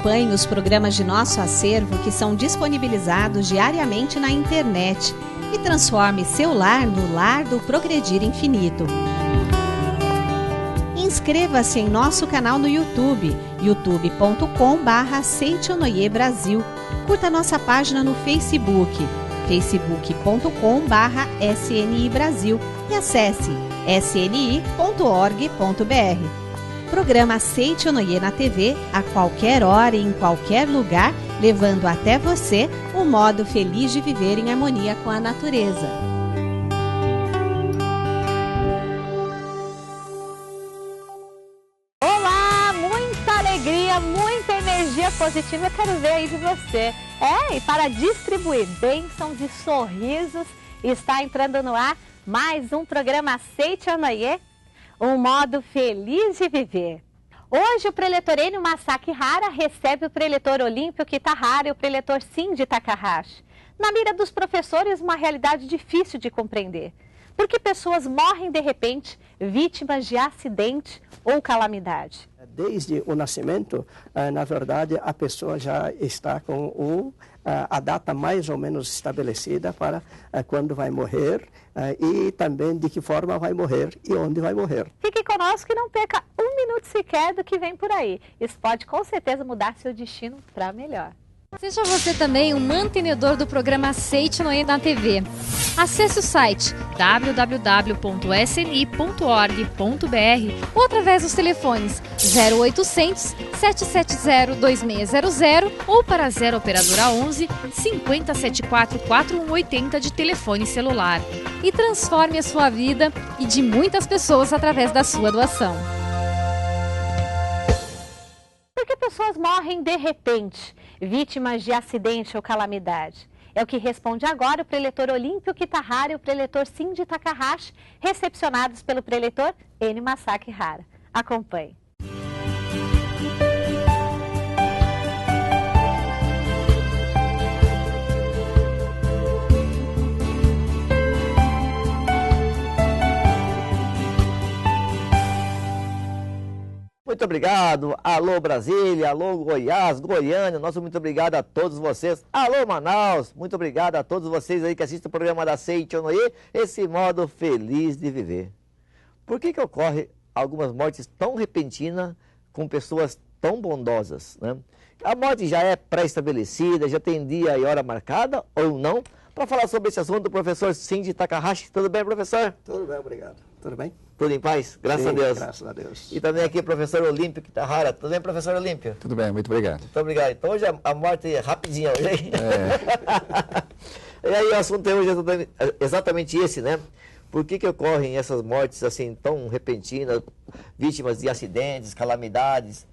Acompanhe os programas de nosso acervo que são disponibilizados diariamente na internet e transforme seu lar no lar do Progredir Infinito. Inscreva-se em nosso canal no YouTube, youtube.com/Seitonoi Brasil. Curta nossa página no Facebook, facebook.com/SNI Brasil e acesse sni.org.br. Programa Seitonoi na TV, a qualquer hora e em qualquer lugar, levando até você o modo feliz de viver em harmonia com a natureza. Olá, muita alegria, muita energia positiva eu quero ver aí de você. E para distribuir bênçãos e sorrisos, está entrando no ar mais um programa Seitonoi, um modo feliz de viver. Hoje o preletor Enio Masaki Hara recebe o preletor Olímpio Kitahara e o preletor Cindy Takahashi. Na mira dos professores, uma realidade difícil de compreender. Porque pessoas morrem de repente, vítimas de acidente ou calamidade. Desde o nascimento, na verdade, a pessoa já está com a data mais ou menos estabelecida para quando vai morrer e também de que forma vai morrer e onde vai morrer. Fique conosco e não perca um minuto sequer do que vem por aí. Isso pode com certeza mudar seu destino para melhor. Seja você também um mantenedor do programa Seitonoi na TV. Acesse o site www.sni.org.br ou através dos telefones 0800 770 2600 ou para 0 operadora 11 5074 4180 de telefone celular. E transforme a sua vida e de muitas pessoas através da sua doação. Por que pessoas morrem de repente, vítimas de acidente ou calamidade? É o que responde agora o preletor Olímpio Kitahara e o preletor Cindy Takahashi, recepcionados pelo preletor Enio Masaki Hara. Acompanhe. Muito obrigado, alô Brasília, alô Goiás, Goiânia, nosso muito obrigado a todos vocês. Alô Manaus, muito obrigado a todos vocês aí que assistem o programa da Seitonoi, esse modo feliz de viver. Por que ocorre algumas mortes tão repentinas com pessoas tão bondosas, né? A morte já é pré-estabelecida, já tem dia e hora marcada ou não? Para falar sobre esse assunto, o professor Cindy Takahashi. Tudo bem, professor? Tudo bem, obrigado. Tudo bem? Tudo em paz? Graças a Deus. Graças a Deus. E também aqui o professor Olímpio Kitahara. Tudo bem, professor Olímpio? Tudo bem, muito obrigado. Muito obrigado. Então hoje a morte é rapidinha hoje, hein? E aí o assunto é hoje exatamente esse, né? Por que ocorrem essas mortes assim tão repentinas, vítimas de acidentes, calamidades?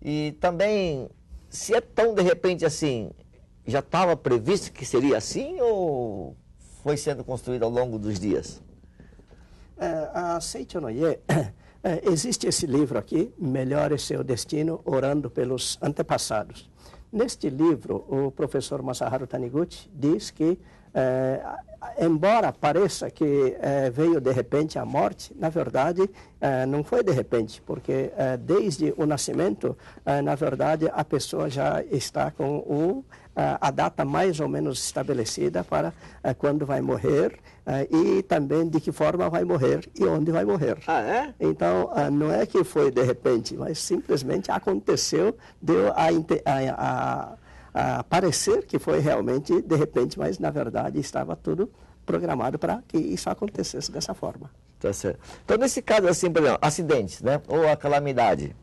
E também, se é tão de repente assim, já estava previsto que seria assim ou foi sendo construído ao longo dos dias? A Seitonoi, existe esse livro aqui, Melhore Seu Destino, Orando pelos Antepassados. Neste livro, o professor Masaharu Taniguchi diz que, embora pareça que veio de repente a morte, na verdade, não foi de repente, porque desde o nascimento, na verdade, a pessoa já está com a data mais ou menos estabelecida para quando vai morrer e também de que forma vai morrer e onde vai morrer. Ah, é? Então, não é que foi de repente, mas simplesmente aconteceu, deu a parecer que foi realmente de repente, mas na verdade estava tudo programado para que isso acontecesse dessa forma. Tá certo. Então, nesse caso, assim, por exemplo, acidentes, né? Ou a calamidade.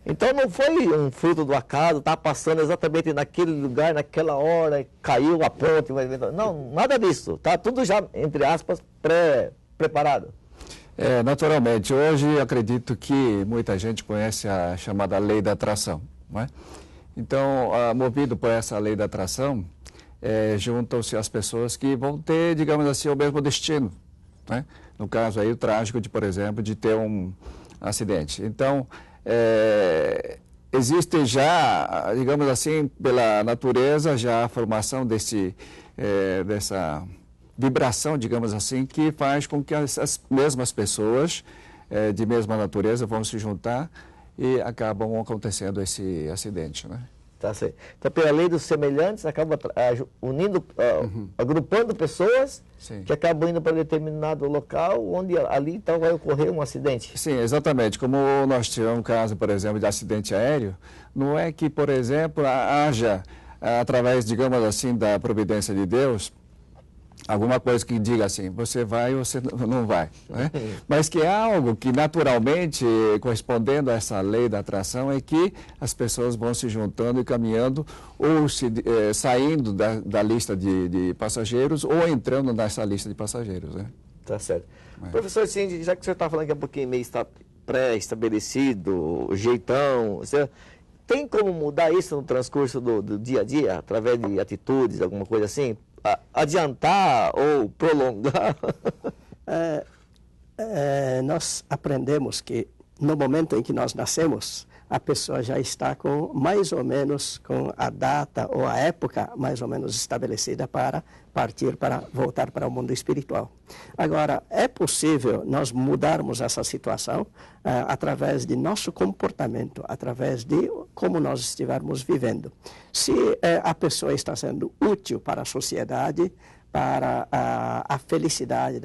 Então, não foi um fruto do acaso, está passando exatamente naquele lugar, naquela hora, caiu a ponte. Não, nada disso. Está tudo já, entre aspas, preparado. Naturalmente, hoje acredito que muita gente conhece a chamada lei da atração, não é? Então, movido por essa lei da atração, juntam-se as pessoas que vão ter, digamos assim, o mesmo destino, né? No caso aí, o trágico, por exemplo, de ter um acidente. Então, existe já, digamos assim, pela natureza, já a formação dessa vibração, digamos assim, que faz com que as mesmas pessoas de mesma natureza vão se juntar e acabam acontecendo esse acidente, né? Tá certo. Então, pela lei dos semelhantes, acaba unindo, agrupando pessoas Sim. que acabam indo para determinado local, onde ali então vai ocorrer um acidente. Sim, exatamente. Como nós tivemos um caso, por exemplo, de acidente aéreo, não é que, por exemplo, haja, através, digamos assim, da providência de Deus, alguma coisa que diga assim, você vai ou você não vai, né? Mas que é algo que naturalmente, correspondendo a essa lei da atração, é que as pessoas vão se juntando e caminhando ou saindo da lista de passageiros ou entrando nessa lista de passageiros, né? Tá certo. Professor Cindy, já que o senhor está falando que é um pouquinho meio pré-estabelecido, jeitão, tem como mudar isso no transcurso do dia a dia, através de atitudes, alguma coisa assim? Adiantar ou prolongar? Nós aprendemos que no momento em que nós nascemos, a pessoa já está com mais ou menos com a data ou a época mais ou menos estabelecida para voltar para o mundo espiritual. Agora, é possível nós mudarmos essa situação através de nosso comportamento, através de como nós estivermos vivendo. Se a pessoa está sendo útil para a sociedade, para a felicidade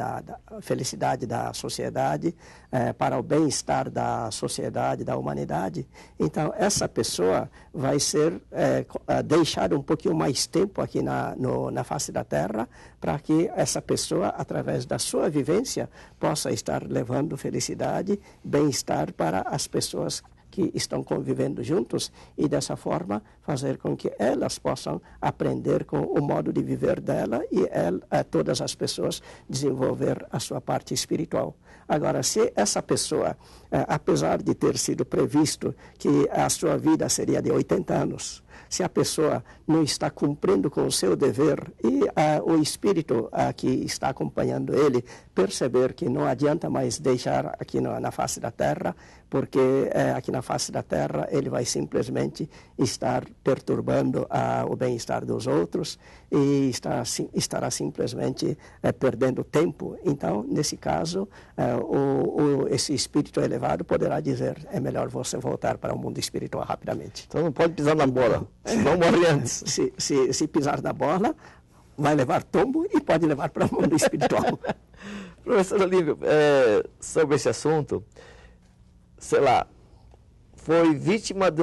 da sociedade, para o bem-estar da sociedade, da humanidade. Então, essa pessoa vai ser deixada um pouquinho mais tempo aqui na face da Terra, para que essa pessoa, através da sua vivência, possa estar levando felicidade, bem-estar para as pessoas que estão convivendo juntos e, dessa forma, fazer com que elas possam aprender com o modo de viver dela e todas as pessoas desenvolver a sua parte espiritual. Agora, se essa pessoa, apesar de ter sido previsto que a sua vida seria de 80 anos, se a pessoa não está cumprindo com o seu dever e o espírito que está acompanhando ele perceber que não adianta mais deixar aqui na face da Terra, porque aqui na face da Terra ele vai simplesmente estar perturbando o bem-estar dos outros e estará simplesmente perdendo tempo. Então, nesse caso, esse espírito elevado poderá dizer, é melhor você voltar para o mundo espiritual rapidamente. Então não pode pisar na bola, senão morre antes. Se pisar na bola, vai levar tombo e pode levar para o mundo espiritual. Professor Olívio, sobre esse assunto, sei lá, foi vítima de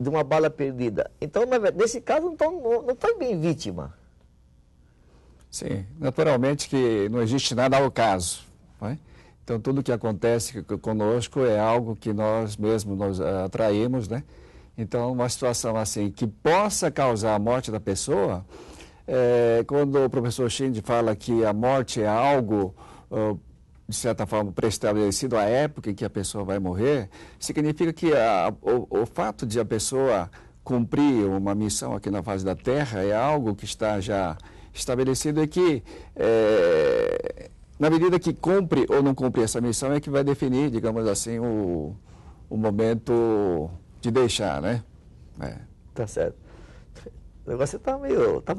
uma bala perdida. Então, nesse caso, não foi bem vítima. Sim, naturalmente que não existe nada ao caso, não é? Então, tudo que acontece conosco é algo que nós mesmos nos atraímos, né? Então, uma situação assim que possa causar a morte da pessoa, quando o professor Cindy fala que a morte é algo, de certa forma, pré-estabelecido à época em que a pessoa vai morrer, significa que o fato de a pessoa cumprir uma missão aqui na face da Terra é algo que está já estabelecido e que, na medida que cumpre ou não cumpre essa missão, é que vai definir, digamos assim, o momento de deixar, né? Tá certo. O negócio tá meio... Tá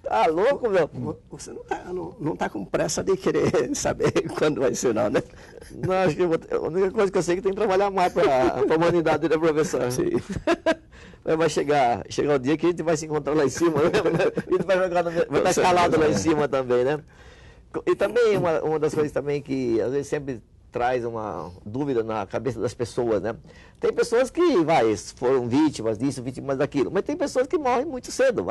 Tá louco, meu? Você não tá com pressa de querer saber quando vai ser, não, né? Não, acho que a única coisa que eu sei é que tem que trabalhar mais para a humanidade, né, professor? Sim. Vai chegar o dia que a gente vai se encontrar lá em cima, né? A gente vai estar escalado lá em cima também, né? E também, uma das coisas também que às vezes sempre traz uma dúvida na cabeça das pessoas, né? Tem pessoas que, foram vítimas disso, vítimas daquilo, mas tem pessoas que morrem muito cedo,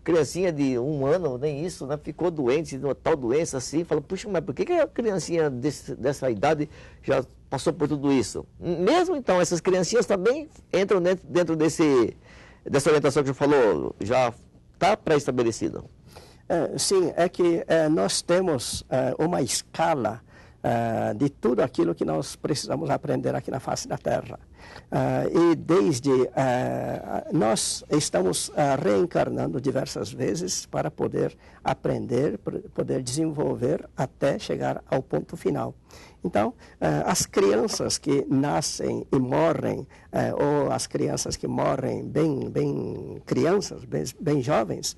criancinha de 1 ano, nem isso, né? Ficou doente de uma tal doença assim, fala, puxa, mas por que a criancinha dessa idade já passou por tudo isso? Mesmo então, essas criancinhas também entram dentro dessa orientação que você falou, já está pré-estabelecido. Sim, é que nós temos uma escala de tudo aquilo que nós precisamos aprender aqui na face da Terra. E desde nós estamos reencarnando diversas vezes para poder aprender, poder desenvolver até chegar ao ponto final. Então, as crianças que nascem e morrem, ou as crianças que morrem bem crianças, bem jovens,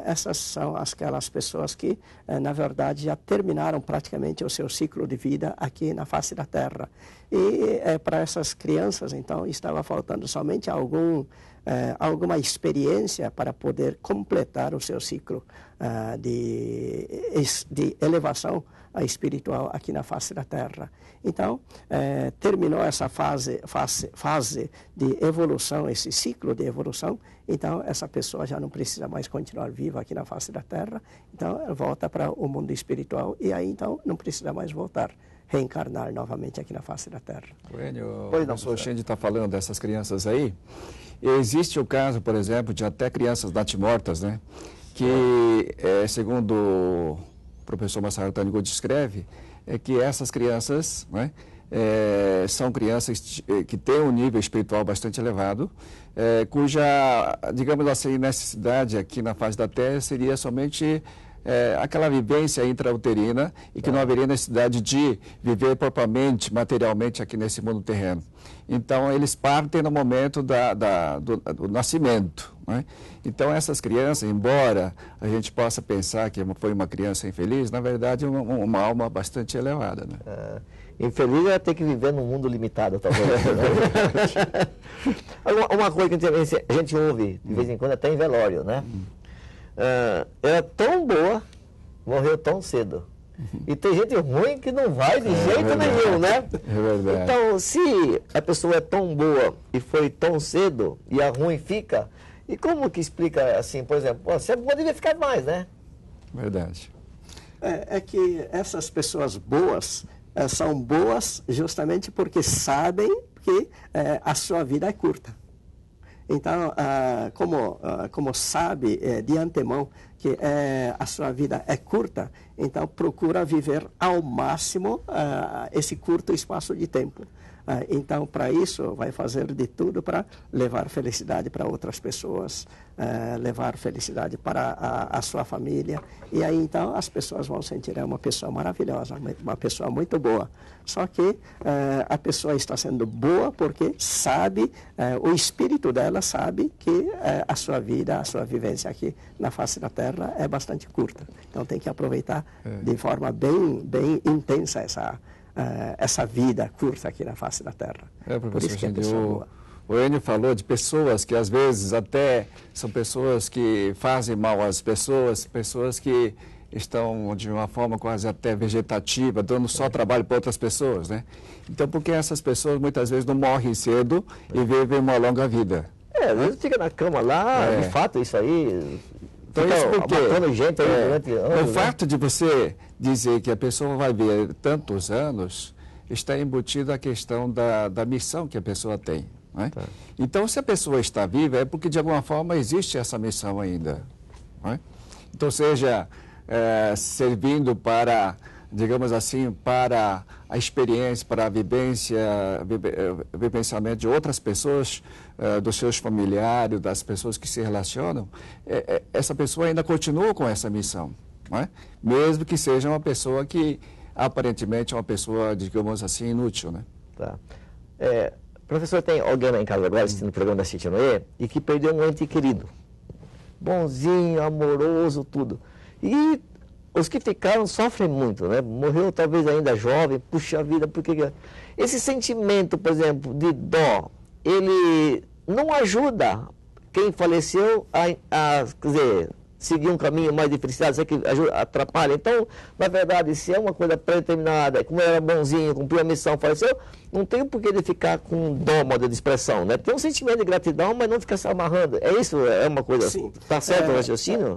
essas são aquelas pessoas que, na verdade, já terminaram praticamente o seu ciclo de vida aqui na face da Terra. E para essas crianças, então, estava faltando somente alguma experiência para poder completar o seu ciclo de elevação espiritual aqui na face da Terra. Então, terminou essa fase de evolução, esse ciclo de evolução, então essa pessoa já não precisa mais continuar viva aqui na face da Terra, então ela volta para o mundo espiritual e aí então não precisa mais voltar, reencarnar novamente aqui na face da Terra. O professor Shinji está falando dessas crianças aí. Existe o caso, por exemplo, de até crianças natimortas, né? Que, segundo o professor Masaharu Taniguchi descreve, é que essas crianças, né, são crianças que têm um nível espiritual bastante elevado, cuja, digamos assim, necessidade aqui na face da Terra seria somente aquela vivência intrauterina e que não haveria necessidade de viver propriamente, materialmente aqui nesse mundo terreno. Então, eles partem no momento do nascimento, né? Então, essas crianças, embora a gente possa pensar que foi uma criança infeliz, na verdade, uma alma bastante elevada, né? Infeliz é ter que viver num mundo limitado, talvez. Né? Uma coisa que a gente ouve, de vez em quando, até em velório, né? Era tão boa, morreu tão cedo. E tem gente ruim que não vai de jeito nenhum, né? É verdade. Então, se a pessoa é tão boa e foi tão cedo, e a ruim fica, e como que explica assim, por exemplo, você poderia ficar mais, né? Verdade. É que essas pessoas boas são boas justamente porque sabem que a sua vida é curta. Então, como sabe de antemão que a sua vida é curta, então procura viver ao máximo esse curto espaço de tempo. Então, para isso, vai fazer de tudo para levar felicidade para outras pessoas, levar felicidade para a sua família. E aí, então, as pessoas vão sentir uma pessoa maravilhosa, uma pessoa muito boa. Só que a pessoa está sendo boa porque sabe, o espírito dela sabe que a sua vida, a sua vivência aqui na face da Terra é bastante curta. Então, tem que aproveitar de forma bem intensa essa vida curta aqui na face da Terra. Por isso que é pessoa boa. O Enio falou de pessoas que às vezes até são pessoas que fazem mal às pessoas, pessoas que estão de uma forma quase até vegetativa, dando só trabalho para outras pessoas, né? Então, por que essas pessoas muitas vezes não morrem cedo e vivem uma longa vida? Às vezes fica na cama lá, de fato, isso aí... Então, isso porque gente aí durante anos, o fato de você dizer que a pessoa vai viver tantos anos, está embutida a questão da missão que a pessoa tem. Não é? Então, se a pessoa está viva, é porque de alguma forma existe essa missão ainda. Não é? Então, seja servindo para, digamos assim, para a experiência, para a vivenciamento de outras pessoas, dos seus familiares, das pessoas que se relacionam, essa pessoa ainda continua com essa missão, não é? Mesmo que seja uma pessoa que aparentemente é uma pessoa, digamos assim, inútil, né? Tá. Professor, tem alguém lá em casa agora assistindo o programa da Seiichi Onoe e que perdeu um ente querido, bonzinho, amoroso, tudo. E os que ficaram sofrem muito, né? Morreu talvez ainda jovem, puxa vida, porque esse sentimento, por exemplo, de dó, ele não ajuda quem faleceu a quer dizer, seguir um caminho mais de felicidade, isso aqui atrapalha. Então, na verdade, se é uma coisa pré-determinada, como ele era bonzinho, cumpriu a missão, faleceu, não tem por que ele ficar com dó, modo de expressão, né? Tem um sentimento de gratidão, mas não ficar se amarrando. É isso? É uma coisa... Está certo o raciocínio?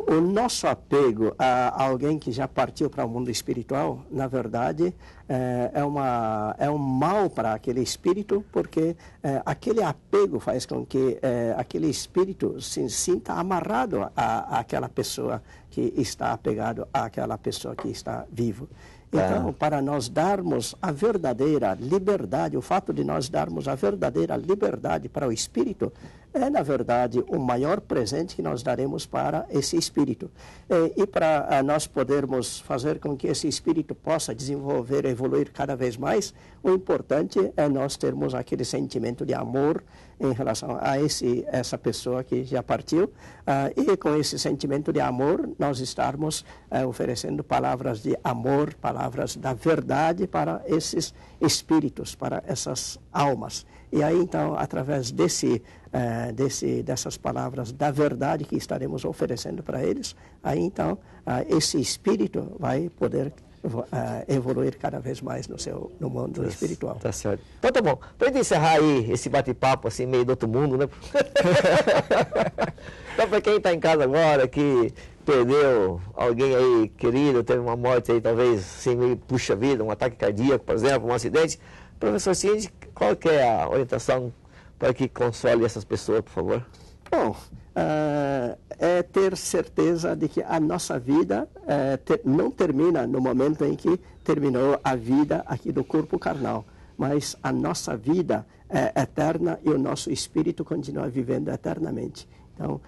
O nosso apego a alguém que já partiu para o mundo espiritual, na verdade, é um mal para aquele espírito, porque aquele apego faz com que aquele espírito se sinta amarrado àquela pessoa que está apegado àquela pessoa que está vivo. Então, para nós darmos a verdadeira liberdade, o fato de nós darmos a verdadeira liberdade para o espírito, é, na verdade, o maior presente que nós daremos para esse espírito. E para nós podermos fazer com que esse espírito possa desenvolver, evoluir cada vez mais, o importante é nós termos aquele sentimento de amor em relação a essa pessoa que já partiu, e com esse sentimento de amor nós estarmos oferecendo palavras de amor, palavras da verdade para esses espíritos, para essas almas. E aí, então, através dessas palavras da verdade que estaremos oferecendo para eles, aí, então, esse espírito vai poder evoluir cada vez mais no mundo espiritual. Tá certo. Então, tá bom. Para gente encerrar aí esse bate-papo, assim, meio do outro mundo, né? Então, para quem está em casa agora, que perdeu alguém aí querido, teve uma morte aí, talvez, assim, meio puxa vida, um ataque cardíaco, por exemplo, um acidente, professor Cid, qual que é a orientação para que console essas pessoas, por favor? Bom, é ter certeza de que a nossa vida não termina no momento em que terminou a vida aqui do corpo carnal, mas a nossa vida é eterna e o nosso espírito continua vivendo eternamente. Então,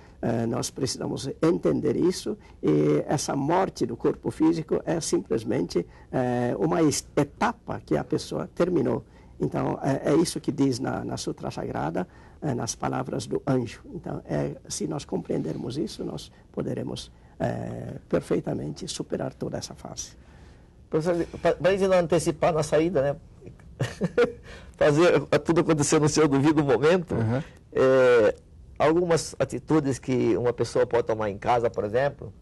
nós precisamos entender isso, e essa morte do corpo físico é simplesmente uma etapa que a pessoa terminou. Então, é isso que diz na Sutra Sagrada, nas palavras do anjo. Então, se nós compreendermos isso, nós poderemos perfeitamente superar toda essa fase. Professor, para a gente não antecipar na saída, né? Fazer tudo acontecer no seu devido momento, algumas atitudes que uma pessoa pode tomar em casa, por exemplo,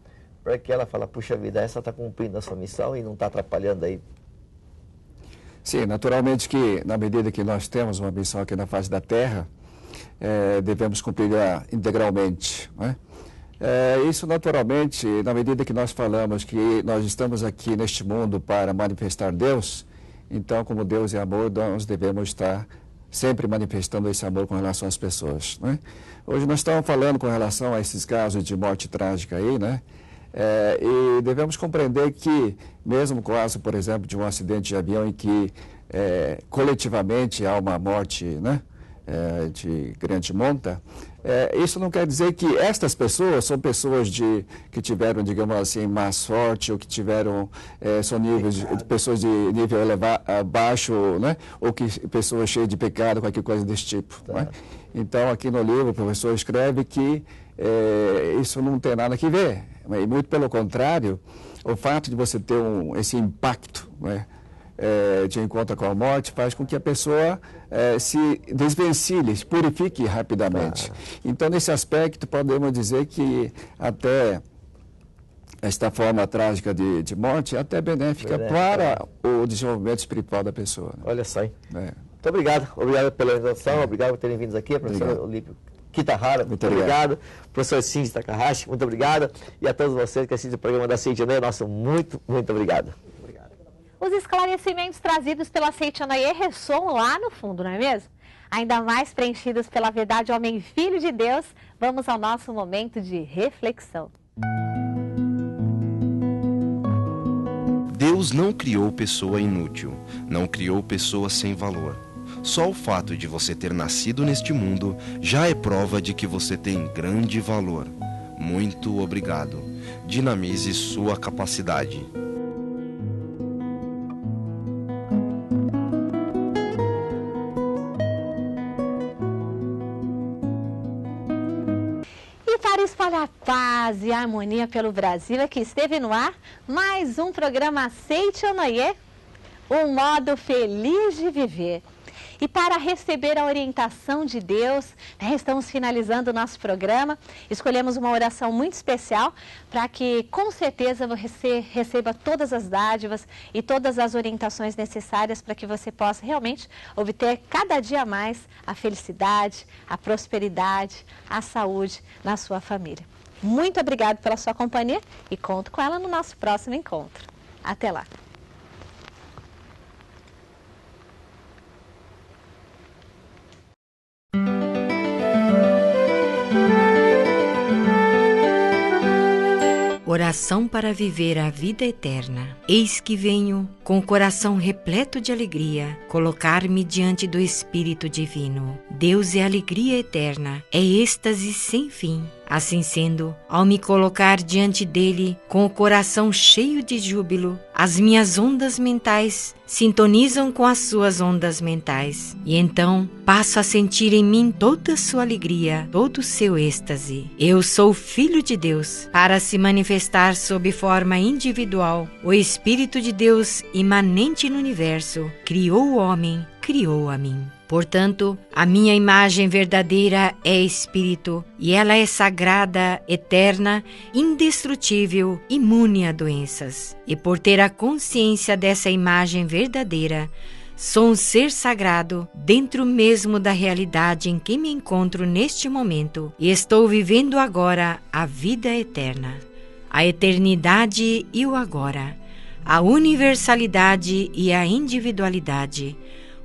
para que ela fale, puxa vida, essa está cumprindo a sua missão e não está atrapalhando aí. Sim, naturalmente que na medida que nós temos uma missão aqui na face da Terra, devemos cumpri-la integralmente, não é? Isso naturalmente, na medida que nós falamos que nós estamos aqui neste mundo para manifestar Deus, então como Deus é amor, nós devemos estar sempre manifestando esse amor com relação às pessoas, não é? Hoje nós estamos falando com relação a esses casos de morte trágica aí, né? E devemos compreender que, mesmo no caso, por exemplo, de um acidente de avião em que coletivamente há uma morte, né, de grande monta, isso não quer dizer que estas pessoas são pessoas que tiveram, digamos assim, má sorte, ou que tiveram, são pessoas de nível baixo, né, ou que pessoas cheias de pecado, qualquer coisa desse tipo. Tá. Né? Então, aqui no livro, o professor escreve que isso não tem nada que ver. E muito pelo contrário, o fato de você ter esse impacto, né, de encontro com a morte faz com que a pessoa se desvencilhe, se purifique rapidamente. Então, nesse aspecto, podemos dizer que até esta forma trágica de morte é até benéfica para o desenvolvimento espiritual da pessoa. Né? Olha só, hein? Muito obrigado. Obrigado pela invitação, obrigado por terem vindo aqui, professor Olímpio Kitahara, muito obrigado. Professor Shinji Takahashi, muito obrigado. E a todos vocês que assistem o programa da Seichonoye, nosso muito obrigado. Os esclarecimentos trazidos pela Seichonoye ressoam lá no fundo, não é mesmo? Ainda mais preenchidos pela verdade homem e filho de Deus, vamos ao nosso momento de reflexão. Deus não criou pessoa inútil, não criou pessoa sem valor. Só o fato de você ter nascido neste mundo já é prova de que você tem grande valor. Muito obrigado. Dinamize sua capacidade. E para espalhar paz e harmonia pelo Brasil, aqui esteve no ar mais um programa Seichonoye, um modo feliz de viver. E para receber a orientação de Deus, estamos finalizando o nosso programa. Escolhemos uma oração muito especial para que, com certeza, você receba todas as dádivas e todas as orientações necessárias para que você possa realmente obter cada dia mais a felicidade, a prosperidade, a saúde na sua família. Muito obrigado pela sua companhia e conto com ela no nosso próximo encontro. Até lá! Oração para viver a vida eterna. Eis que venho, com o coração repleto de alegria, colocar-me diante do Espírito Divino. Deus é alegria eterna, é êxtase sem fim. Assim sendo, ao me colocar diante dele com o coração cheio de júbilo, as minhas ondas mentais sintonizam com as suas ondas mentais, e então passo a sentir em mim toda a sua alegria, todo o seu êxtase. Eu sou filho de Deus. Para se manifestar sob forma individual, o Espírito de Deus, imanente no universo, criou o homem, criou a mim. Portanto, a minha imagem verdadeira é Espírito, e ela é sagrada, eterna, indestrutível, imune a doenças. E por ter a consciência dessa imagem verdadeira, sou um ser sagrado dentro mesmo da realidade em que me encontro neste momento, e estou vivendo agora a vida eterna, a eternidade e o agora, a universalidade e a individualidade,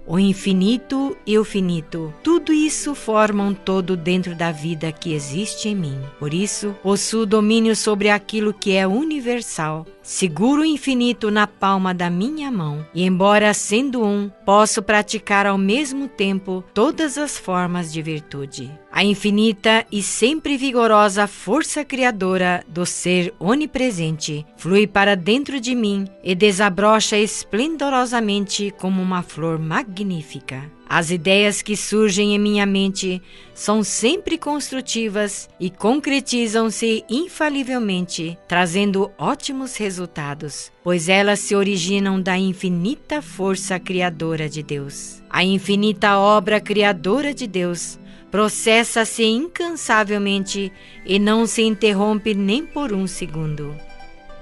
o infinito e o finito, tudo isso forma um todo dentro da vida que existe em mim. Por isso, possuo domínio sobre aquilo que é universal. Seguro o infinito na palma da minha mão, e embora sendo um, posso praticar ao mesmo tempo todas as formas de virtude. A infinita e sempre vigorosa força criadora do ser onipresente flui para dentro de mim e desabrocha esplendorosamente como uma flor magnífica. As ideias que surgem em minha mente são sempre construtivas e concretizam-se infalivelmente, trazendo ótimos resultados, pois elas se originam da infinita força criadora de Deus. A infinita obra criadora de Deus processa-se incansavelmente e não se interrompe nem por um segundo.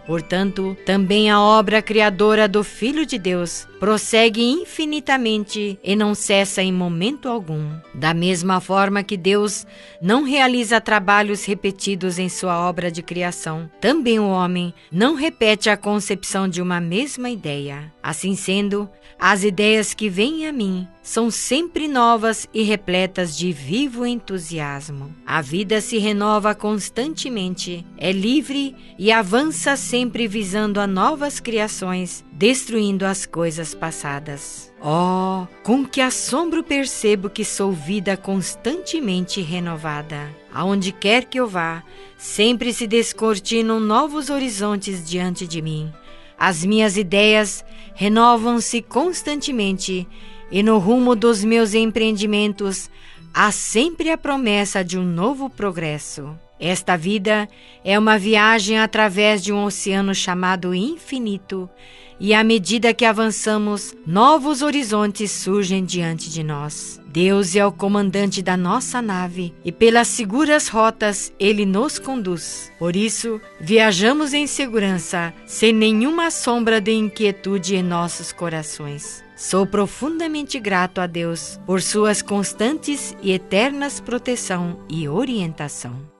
Portanto, também a obra criadora do Filho de Deus prossegue infinitamente e não cessa em momento algum. Da mesma forma que Deus não realiza trabalhos repetidos em sua obra de criação, também o homem não repete a concepção de uma mesma ideia. Assim sendo, as ideias que vêm a mim são sempre novas e repletas de vivo entusiasmo. A vida se renova constantemente, é livre e avança sempre visando a novas criações, destruindo as coisas passadas. Oh, com que assombro percebo que sou vida constantemente renovada. Aonde quer que eu vá, sempre se descortinam novos horizontes diante de mim. As minhas ideias renovam-se constantemente e no rumo dos meus empreendimentos há sempre a promessa de um novo progresso. Esta vida é uma viagem através de um oceano chamado infinito, e à medida que avançamos, novos horizontes surgem diante de nós. Deus é o comandante da nossa nave e pelas seguras rotas Ele nos conduz. Por isso, viajamos em segurança, sem nenhuma sombra de inquietude em nossos corações. Sou profundamente grato a Deus por suas constantes e eternas proteção e orientação.